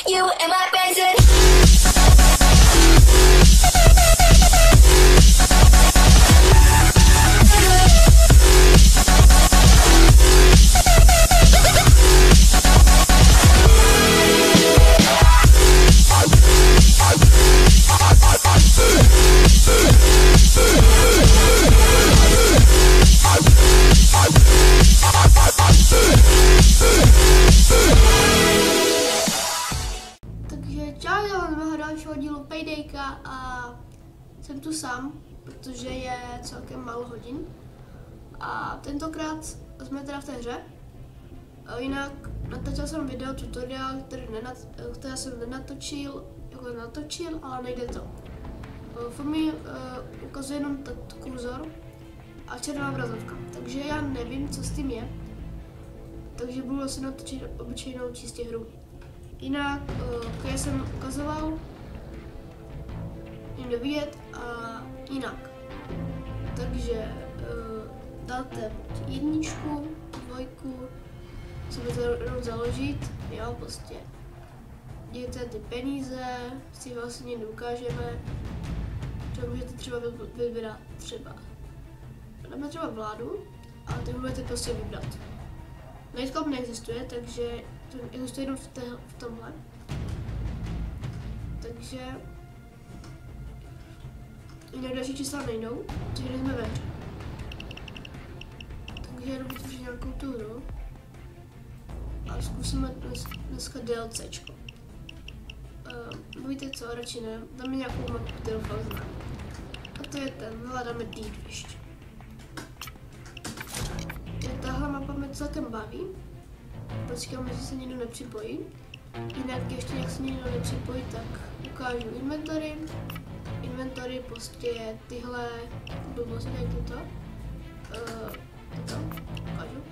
You and my benzin. Dílu Paydayka a jsem tu sám, protože je celkem málo hodin a tentokrát jsme teda v té hře. Jinak natočil jsem video tutoriál, který jsem nenatočil, ale nejde to. V mi ukazuje jenom kurzor a červená obrazovka, takže já nevím, co s tím je, takže budu asi natočit obyčejnou čistě hru. Jinak, které jsem ukazoval, jde vidět a jinak. Takže dáte jedničku, dvojku, si budete jenom založit, jo, prostě. Dějte ty peníze, si vlastně neukážeme, čo můžete třeba vybrat třeba. Dáme třeba vládu a ty můžete prostě vybrat. Nightclub neexistuje, takže to existuje jenom v tomhle. Takže jinak další čísla nejdou, takže jsme ve hře. Takže jenom vytvořit nějakou tu hru a zkusíme dneska DLCčko. Víte co, radši ne, dáme nějakou mapu, kterou fakt znám. A to je ten, hledáme Deed ještě. Tahle mapa mě celkem baví. Počkám, jestli se někdo nepřipojí. Jinak ještě jak se někdo nepřipojí, tak ukážu inventory. Inventory prostě tyhle blbosti, jak toto ukážu.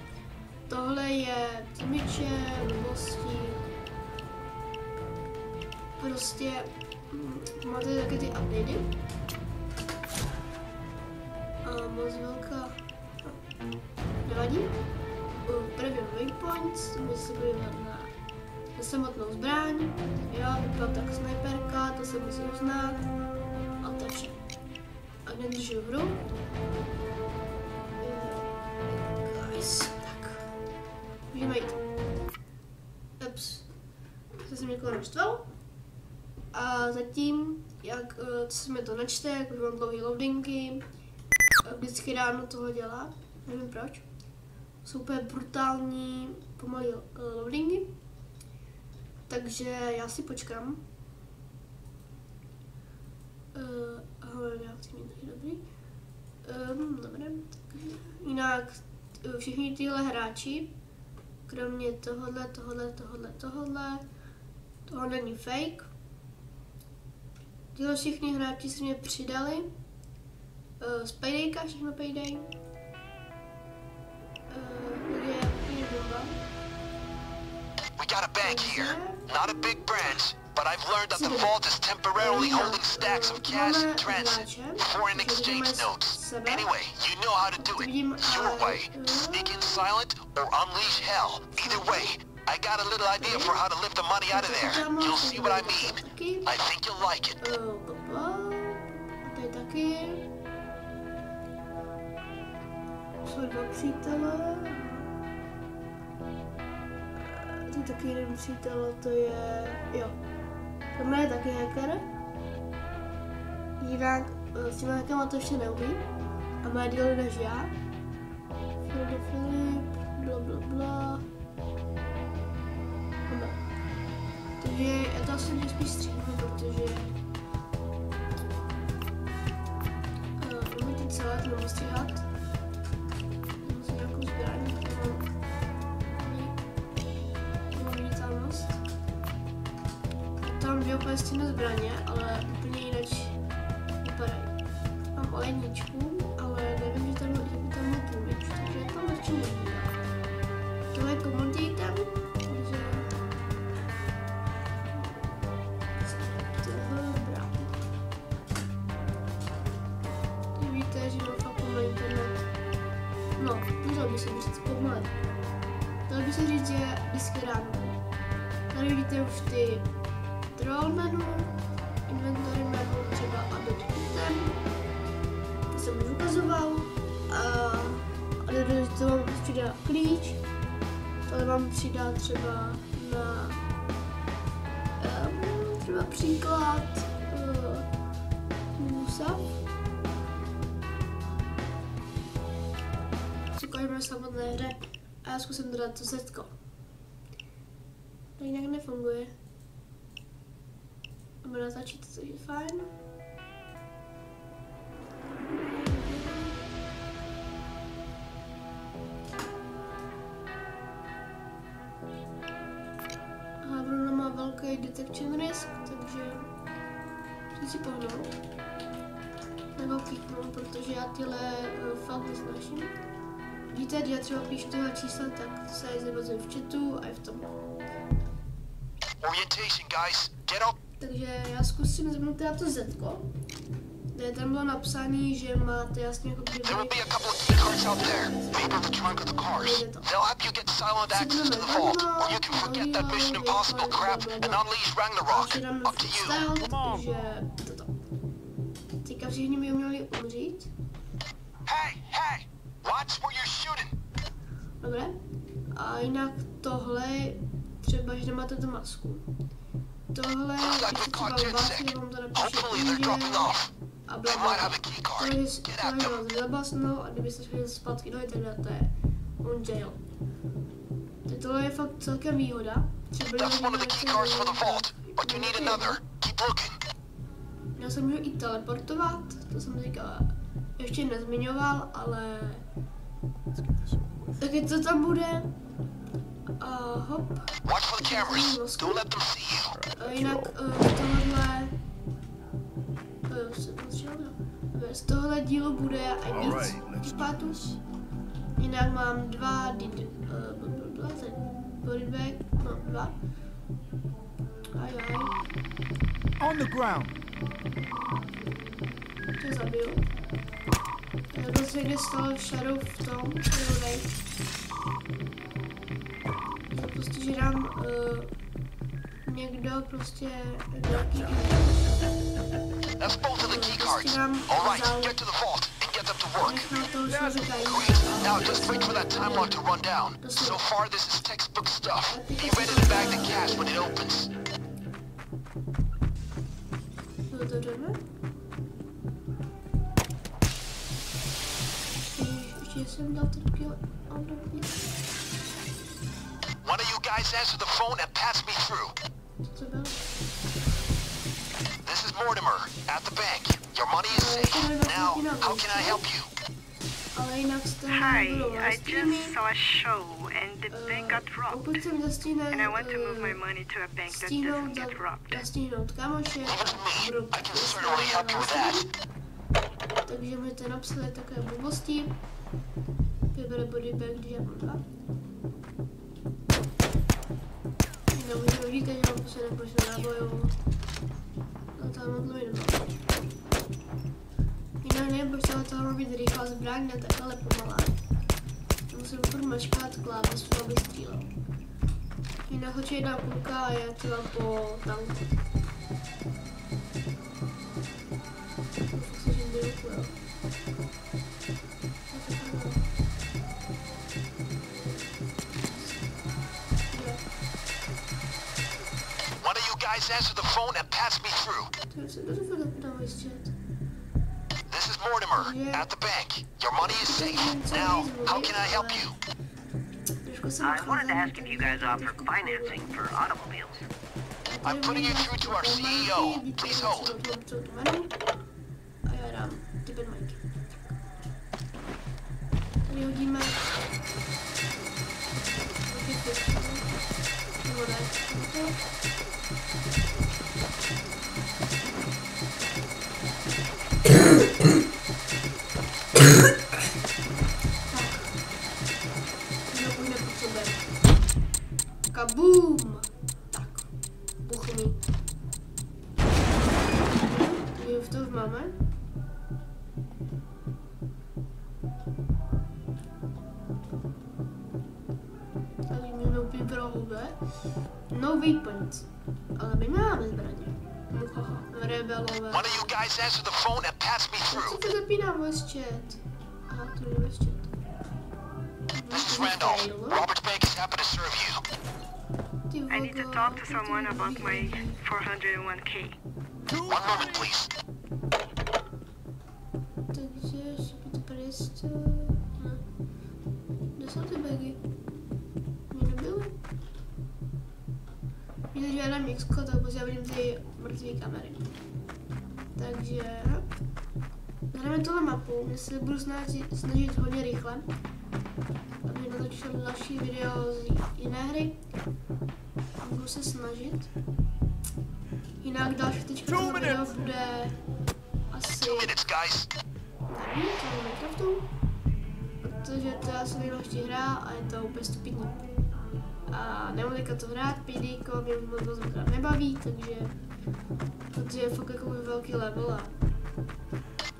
Tohle je tymiče, blbosti. Prostě máte taky ty updaty. A moc velká. Nevadí. První waypoints, to by se podívat na samotnou zbraň. Jo, vypadá tak sniperka, to se musí uznat. A takže. A nedržu hru. Guys, tak. Můžeme jít. Ups. Jsem někoho naštval. A zatím, jak se mi to načte, jak už mám dlouhé loadingy, vždycky ráno tohle dělá, nevím proč. Jsou úplně brutální, pomalý loadingy, takže já si počkám. Ahoj, já chci mít taky dobrý. Dobré. Jinak všichni tyhle hráči, kromě tohle není fake. Tyhle všichni hráči se mě přidali. Z Paydayka, všechno Payday. We got a bank here. Not a big branch, but I've learned that the vault is temporarily holding stacks of cash in transit, foreign exchange notes. Anyway, you know how to do it. Your way. Sneak in silent or unleash hell. Either way, I got a little idea for how to lift the money out of there. You'll see what I mean. I think you'll like it. Tady taky. Jsou dva přítele. Tady taky jeden přítel, to je... jo. Tohle je taky hacker. Jinak s těma hackama to ještě neumí. A má díl než já. Filip, blablabla. Takže já to asi mě spíš stříhnu, protože nemůžu teď celé to nebudu stříhat. Musím nějakou zbraň, protože mám viditelnost. Tam dvě úplně stejné zbraně, ale úplně jinak vypadají. Mám olejničku, ale nevím, že tam je tlumič, takže tam radši nevím. Tohle je commodity item. Dalo by se říct, že vždycky ráno. Tady vidíte už ty control menu, inventory menu, třeba added item, to jsem už ukazoval, a to vám přidá klíč, tohle vám přidá třeba na třeba příklad Musav. Ukážeme samotné hře a já zkusím dodat to zetko. To jinak nefunguje. Máme natáčet, to je fajn. A Bruno má velký detection risk, takže chci si pohnout. Nebo kýknu, protože já tyhle fakt nesnáším. Víte, já třeba píšu tyhle čísla, tak se zavazuju v chatu a je v tom. Takže já zkusím zapnout teda to zetko. Kde tam bylo napsané, že máte jasně jako kdyby... Teďka všichni by měli umřít. Dobré. A jinak tohle, třeba, že nemáte tu masku. Tohle, když se třeba vás, vám to napíše a blablabla. Tohle vás zabasnou a kdybyste šli zpátky do tak dáte on jail. Tohle je fakt celkem výhoda. Třeba já se můžu i teleportovat, to jsem říkala, ještě nezmiňoval, ale taky to tam bude. Hop. Jinak z tohohle dílu bude i víc pátů. Jinak mám dva bodybag, no 2. Ajaj. On the ground. To zabiju. Nebo se někde stalo Shadow v tom, to prostě, že dám někdo prostě nějaký prostě dám Now just wait for that time lock to run down. So far this is textbook stuff. Be ready to bag the cash when it opens. One of you guys answer the phone and pass me through. This is Mortimer at the bank. Your money is safe. Now, how can I help you? Hi, I just saw a show and the bank got robbed. And I want to move my money to a bank that doesn't get robbed. Leave it to me. I can certainly help you with that. Takže mi to napsali takové blbosti. Vybere bodybag, když já mám 2. Nemůžu říkat, že mám posledně prošel nábojovou. No to mám dlouhý nemám. Jinak nevím, proč toho má být rychlá zbraň, ne takhle pomalá. Musím furt mačkat klávesu, aby střílel. Jinak hoď jedna kulka a je třeba po tanku. One of you guys answer the phone and pass me through. This is Mortimer at the bank. Your money is safe. Now, how can I help you? I wanted to ask if you guys offer financing for automobiles. I'm putting you through to our CEO. Please hold. Kaboom! Tak, buchni. Takže už to už máme. Tak mě úplně prohube. No weapons. Ale my máme zbraně. Rebelové. One of you guys answer the phone and pass me Co through. to zapíná voice chat? Aha, to je voice chat. This is Randolph. Robert's Bank is happy to serve you. I need to talk to someone about my 401k. 1 moment, please. Takže šipit prsto. Kde jsou ty bagy? Mě nebyly. Mě teď žádám Mixko, tak prostě já vidím ty mrtvý kamery. Takže hrajeme tuhle mapu, mě se budu snažit hodně rychle, aby natočil další video z jiné hry. Budu se snažit. Jinak další teďka to video bude asi na Minecraftu, protože to je asi nejlepší hra a je to úplně stupidní. A nemůžu teďka to hrát, PDko mě moc nebaví, takže protože je fakt jako velký level a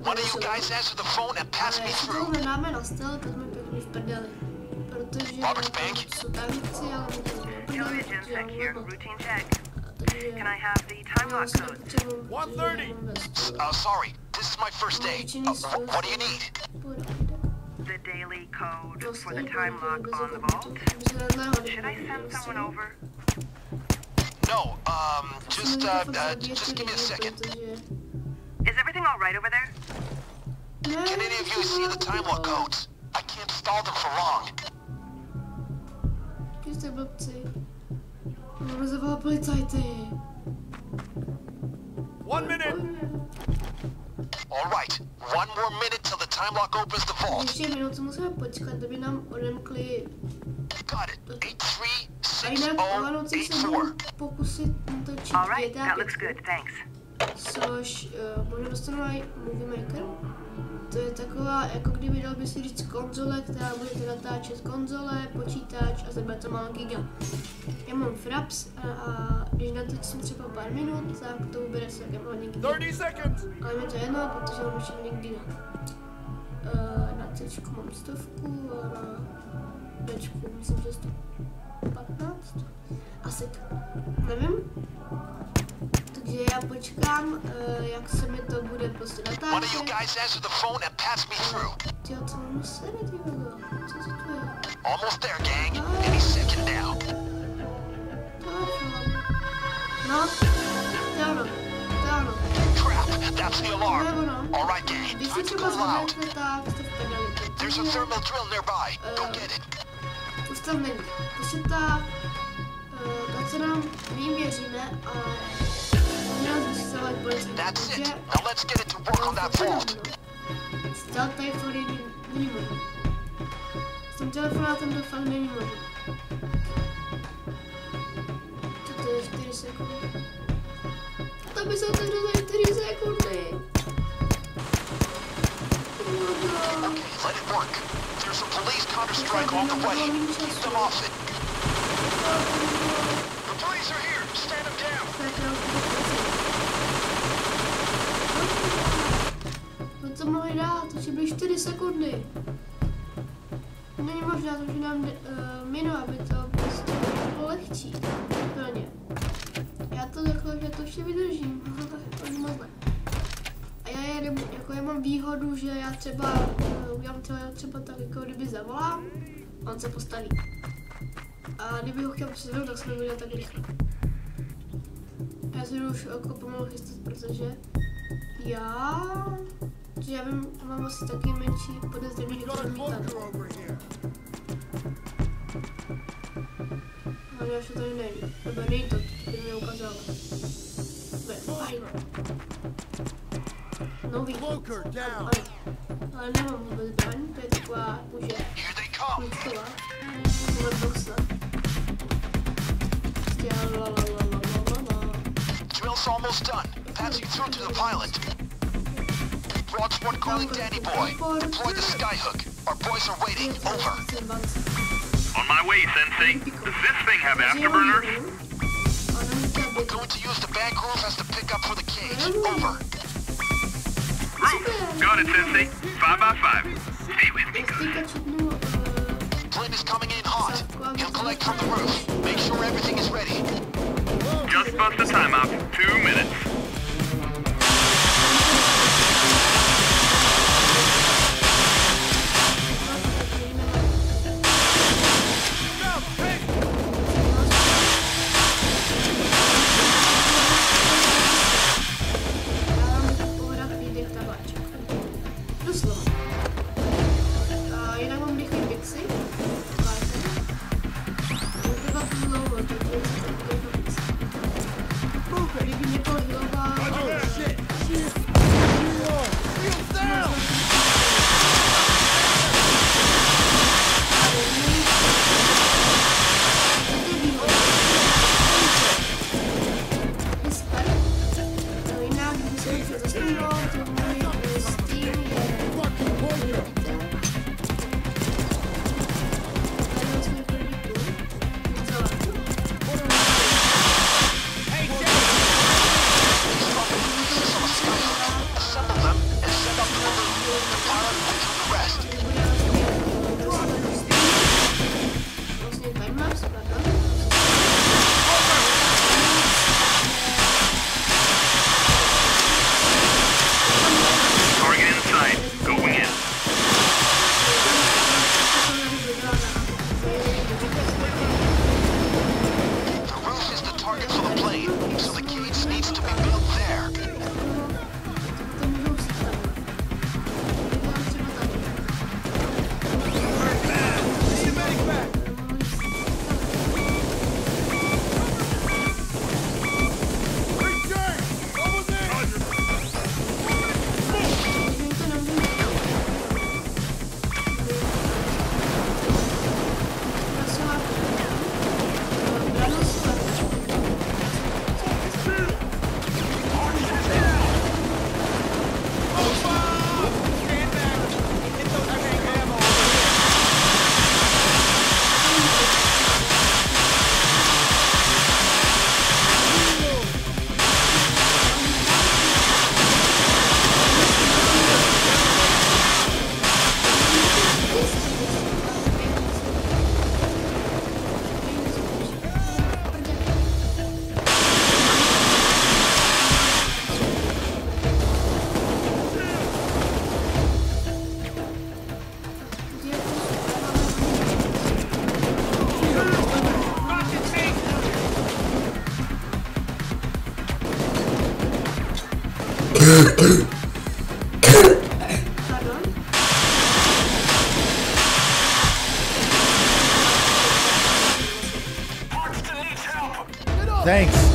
One of you guys answer the phone and pass me jestli through. tohle dáme na styl, tak jsme pěkně v prdeli. Protože jsou tajemníci, ale my to nebudeme, Television protože já sec here. mám Routine check. takže Can I have the time lock code? 1:30. Sorry, this is my first day. What do you need? The daily code for the time lock on the vault. Should I send someone over? No, just give me a second. Is everything all right over there? Can any of you see the time lock codes? I can't stall them for long. Jste blbci. Můžeme zavolat policajty. 1 minute. All right, 1 more minute till the time lock opens the vault. Ještě minutu musíme počkat, aby nám odemkli. Got it. A jinak o Vánoci se budu 836084. pokusit točit All right, GTA that looks 5, good, thanks. což možná dostanu i Movie Maker. To je taková, jako kdyby dal by si říct konzole, která budete natáčet konzole, počítač a zabere to málo giga. Já mám Fraps a když natočím třeba pár minut, tak to ubere se takem hodně giga. 30 seconds. Ale mi to je jedno, protože mám ještě hodně giga. Na C mám 100 a na Bčku myslím, že 115. Asi tak. Nevím. Takže já počkám, jak se mi to bude prostě One of you natáčet. guys answer the phone and pass me through. Tyjo, co mám sere, ty vole? Co to tu je? Almost there, gang. Any second now. Telefon. No, to je ono. To je ono. Crap, that's the To je alarm. ono. All right, gang, Když si time to třeba pull out. zvednete, tak jste v pedali. There's a thermal drill nearby. Go get it. Už tam není. Prostě ta co nám věříme, ale nás musí zavolat policajt. That's it. Now let's get it to work on that vault. Stealth tady fakt není možný. S tím telefonátem to fakt není možný. To je 4 sekundy. To by se otevřelo za 4 sekundy. Okay, let it work. There's a police counter-strike on the way. Keep them off it. The police are here. Stand them down. No co mohli dát? To byly 4 sekundy. Není možná, to už nám minu, aby to prostě bylo lehčí. Pro ně. Já to takhle, že to ještě vydržím. To moc ne. A já mám výhodu, že já třeba udělám třeba tak, jako kdyby zavolám, on se postaví. A kdyby ho chtěl přizvat, tak se nebude tak rychle. Já si jdu už jako pomalu chystat, protože já vím, mám asi taky menší podezření, že to zamítám. Ale já už to tady nejde. Nebo nejde to, kdyby mi ukázalo. Nový. Ale nemám vůbec zbraň, to je taková už je klíčková. Tohle boxa. Drill's almost done. Pass you through to the pilot. Broadsport calling Danny Boy. Deploy the skyhook. Our boys are waiting. Over. On my way, Sensei. Does this thing have afterburners? We're going to use the bank roof as the pickup for the cage. Over. Roof. Got it, Sensei. 5 by 5. Stay with me, good. Flynn is coming in hot. He'll collect from the roof. Make sure everything is ready. Just bust the timeout. 2 minutes. Thanks.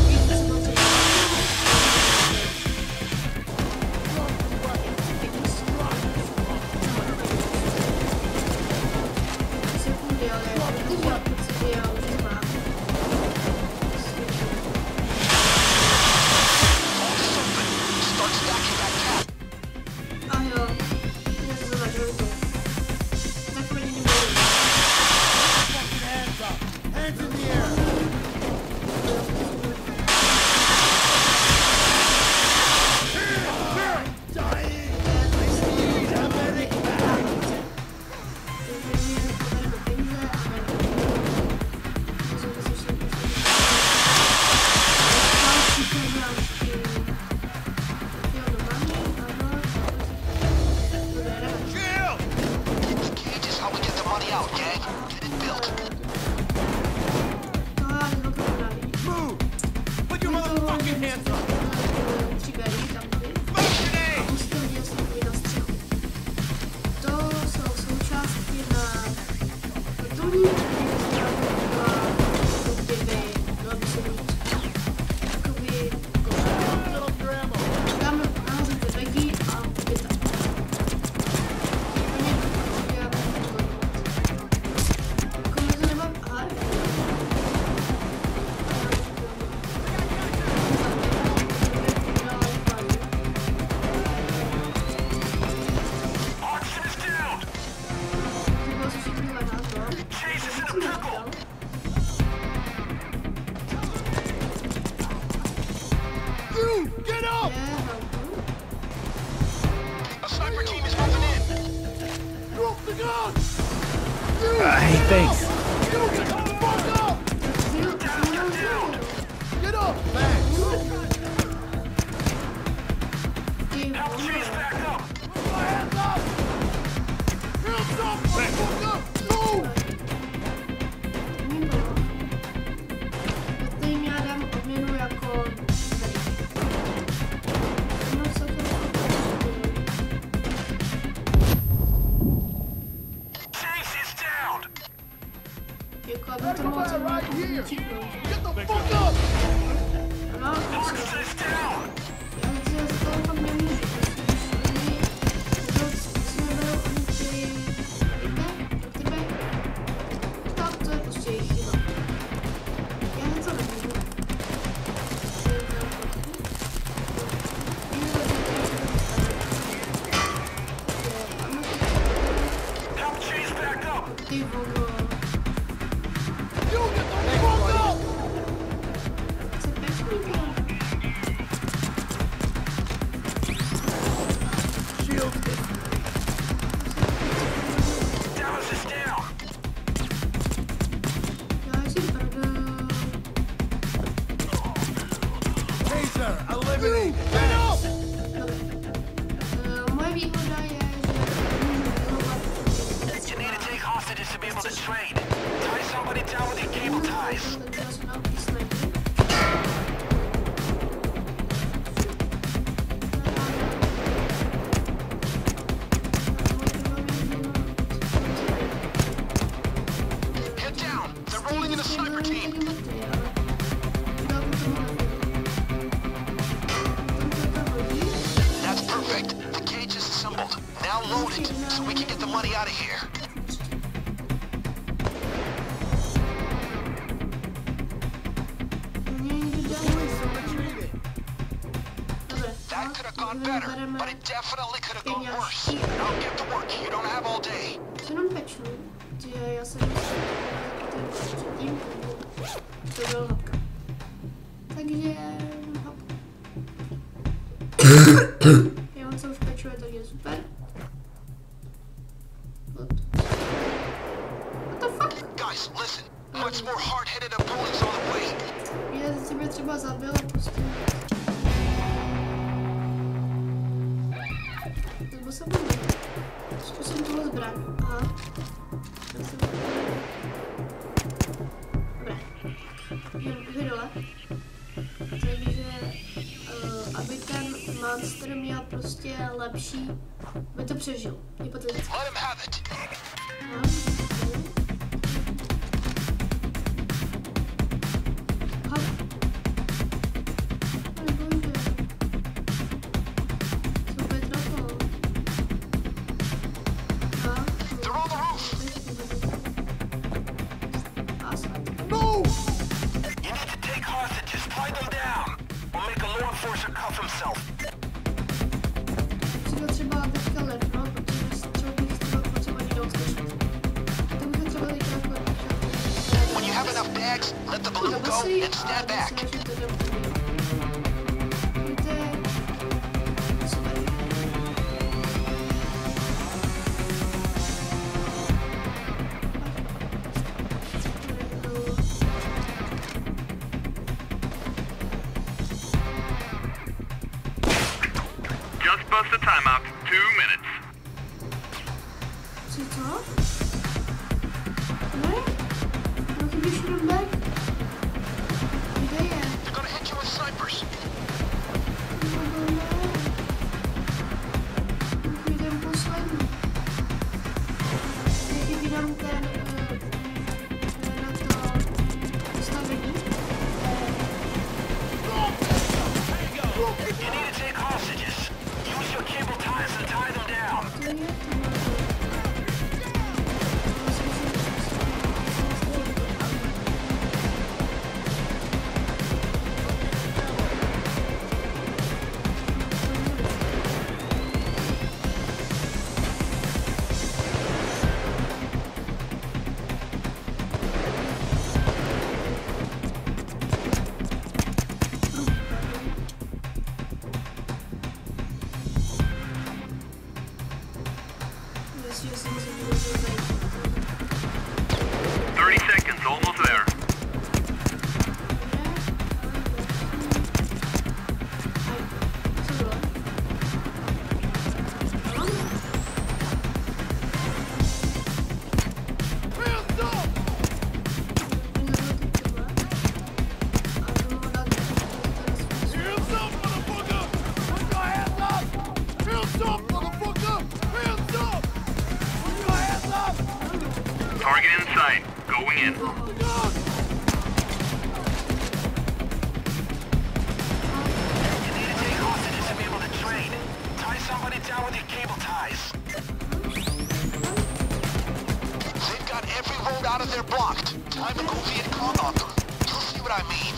Get up! A sniper team is moving in. Drop the gun! Hey, thanks. You shut the fuck up! Get up! Jenom peču, že já jsem předtím, to byl hopka. Takže hopka. Já on se už pečuje, tak je super. What the fuck? Guys, listen. Much more hard-headed opponents on the way. Já se mě třeba zabil a prostě. Nebo se budu. Zkusím tuhle zbraň. Aha. Dobré. Jdu dole. Takže, aby ten monster měl prostě lepší, aby to přežil. Hypoteticky. Aha. Let the balloon go and stand back. Just bust the timeout. 2 minutes. they're blocked. Time to go Viet Cong on them. You'll see what I mean.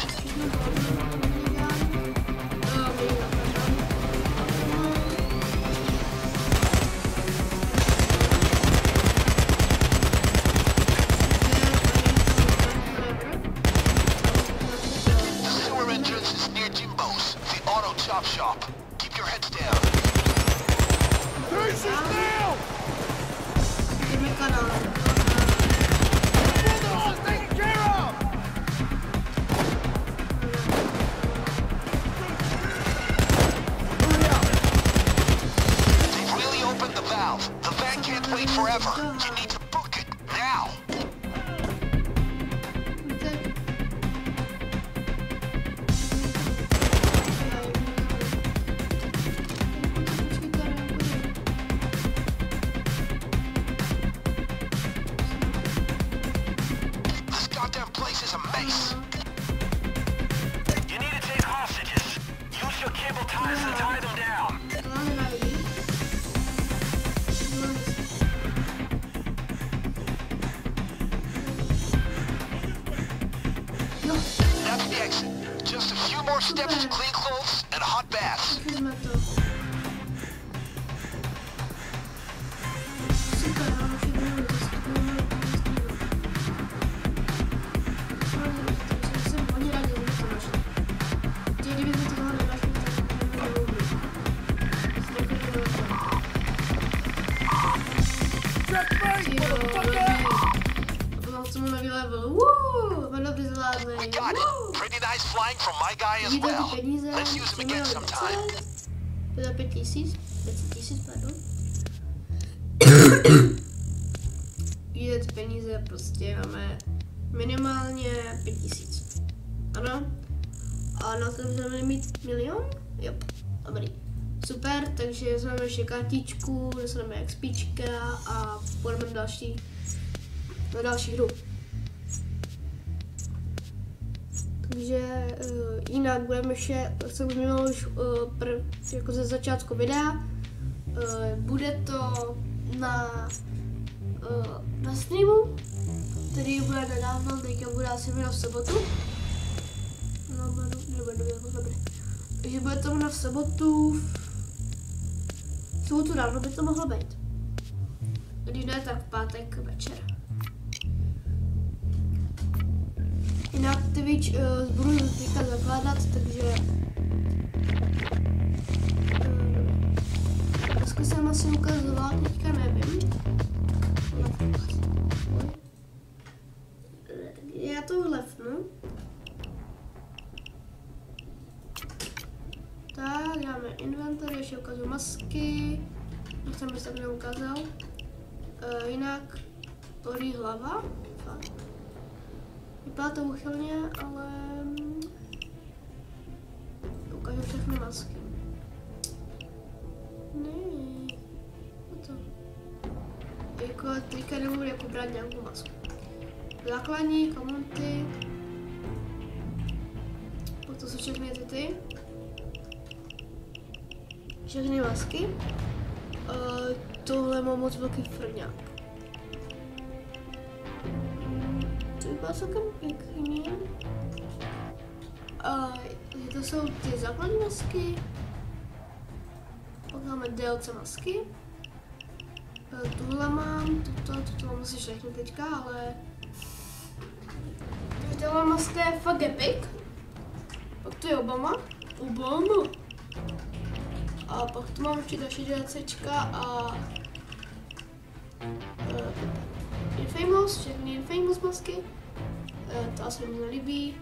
The sewer entrance is near Jimbo's, the auto chop shop. Keep your heads down. Pieces down! Brother's taken care of! They've really opened the valve. The van can't wait forever. You need to book it now. This goddamn place is a maze. You need to take hostages. Use your cable ties to tie them down. That's the exit. Just a few more steps to clean clothes and a hot bath. We got it. Pretty nice flying from my guy as well. Let's use him again sometime. Za 5 000, pardon. Jde ty peníze, prostě máme minimálně 5 000. Ano. A na to budeme mít milion? Jo, dobrý. Super, takže jsme ještě kartičku, dostaneme XPčka a půjdeme na další hru. Takže jinak budeme ještě, jak jsem zmínil už jako ze začátku videa, bude to na streamu, který bude nedávno, teďka bude asi v sobotu. Takže bude to v sobotu ráno by to mohlo být. Když ne, tak v pátek večer. Jinak Twitch budu teďka zakládat, takže dneska jsem asi ukazoval, teďka nevím. Já to lefnu. Tak, dáme inventory, ještě ukazuju masky. Nechcem, abych tak neukázal. Jinak bolí hlava. Fakt. Vypadá to úchylně, ale ukážu všechny masky. Ne, to. Jako teďka nebudu jako brát nějakou masku. Základní, komunity. To jsou všechny ty. Všechny masky. Tohle má moc velký frňák. To vypadá celkem pěkně. To jsou ty základní masky. Pak máme DLC masky. Tuhle mám, tuto mám asi všechny teďka, ale tohle maska je fakt epic. Pak tu je Obama. A pak tu mám ještě další DLCčka a Infamous, všechny Infamous masky. To se mi nelíbí.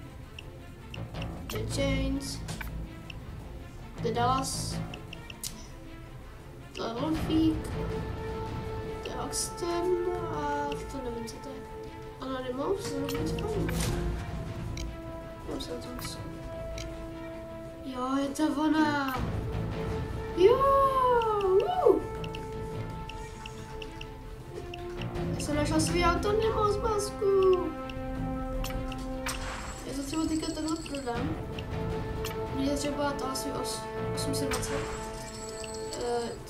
The Chains, The Dallas, to je Wolfík, to je Oxten a to nevím, co to je. Anonymous, to nevím, co to je. Mám se o tom co. Jo, je to ona. Jo, já jsem našla svý Anonymous masku. Já to třeba teďka takhle prodám. Mě třeba to asi 820.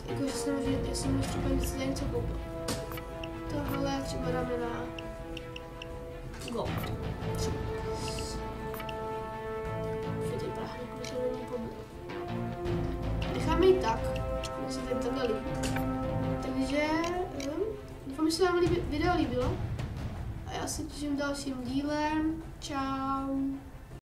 Jakože jsem třeba něco koupil. Tohle třeba dáme na go. Necháme ji tak, se tady takhle líbí. Takže doufám, že se vám video líbilo. A já se těším v dalším díle. Čau.